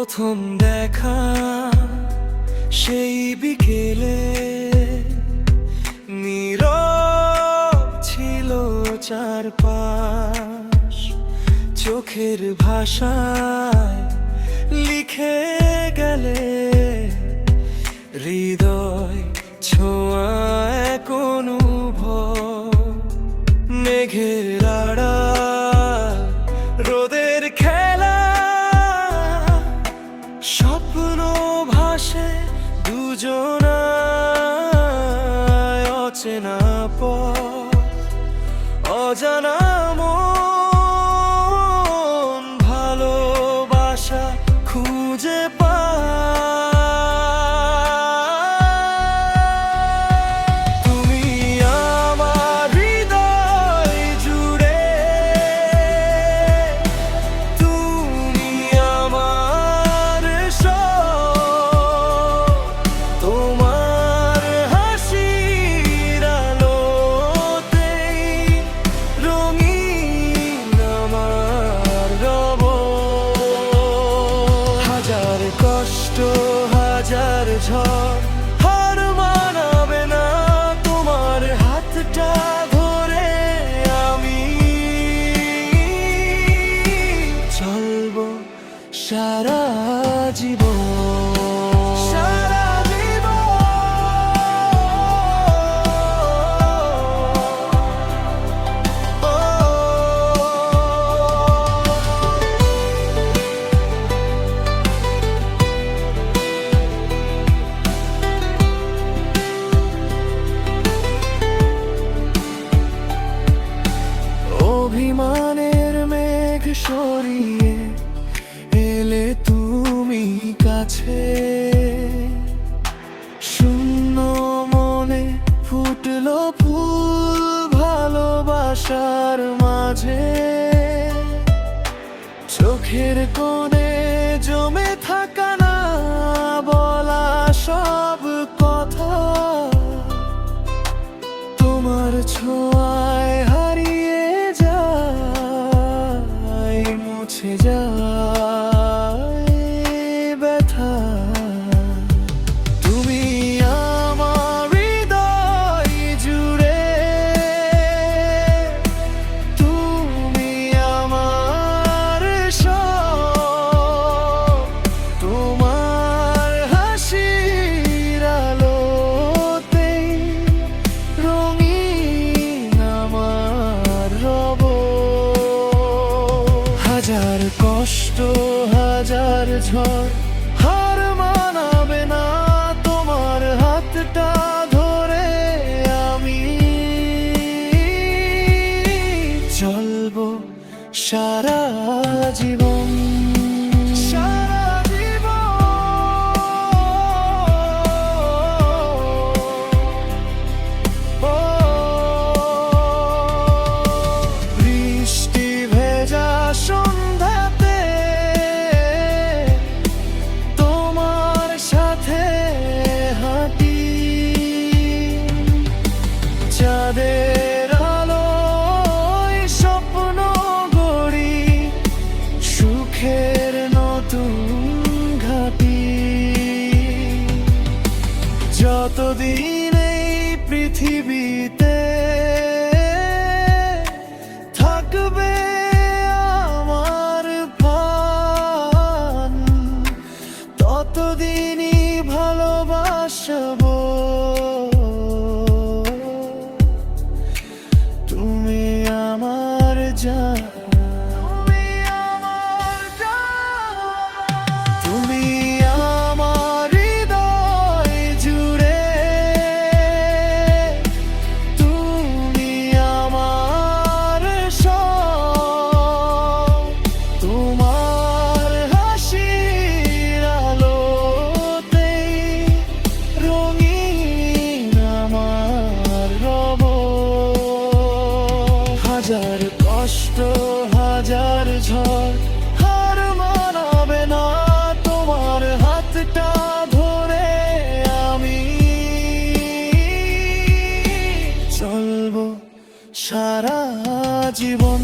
প্রথম দেখা সেই বিকেলে নীরব ছিল চারপাশ, চোখের ভাষায় লিখে গেলে হৃদয় ছোঁয়া এক অনুভব। মেঘের আড়াল রোদের খেলা, স্বপ্ন ভাসে দুজনায়, অচেনা পথ অজানা মন ভালোবাসা খুঁজে তুমি আমার হৃদয় জুড়ে, তুমি আমার সব, তোমার হাসির আলোতেই রঙিন আমার রব। হাজার কষ্ট হাজার ঝড় হার মানাবে না তোমার হাতটা ধরে। আমি চলবো সারা জীবন, সারা জীবন। অভিমানের মেঘ সরিয়ে এলে তুমি কাছে, শূন্য মনে ফুটলো ফুল ভালোবাসার মাঝে। চোখের কোণে জমে থাকা না বলা সব কথা, তোমার ছোঁয়ায় হারিয়ে যায়, মুছে যায় ব্যথা। তুমি আমার হৃদয় জুড়ে, তুমি আমার সব, তোমার হাসির আলোতেই রঙিন আমার রব। হাজার কষ্ট হাজার ঝড় হার মানাবে না তোমার হাতটা ধরে। আমি চলবো সারা জীবন, সারা জীবন। বৃষ্টি ভেজা সন্ধ্যাতে তোমার সাথে হাঁটি, চাঁদের আলোয় স্বপ্ন গড়ি, সুখের নতুন ঘাটি। যতদিন এই পৃথিবীতে থাকবে আমার প্রাণ, ততদিনই ভালোবাসবো। তুমি আমার জান, তুমি আমার জান, তুমি আমার হৃদয় জুড়ে, তুমি আমার সব, তোমার হাসির আলোতেই রঙিন আমার রব। হাজার কষ্ট হাজার ঝড় হার মানাবে না তোমার হাতটা ধরে। আমি চলবো সারা জীবন।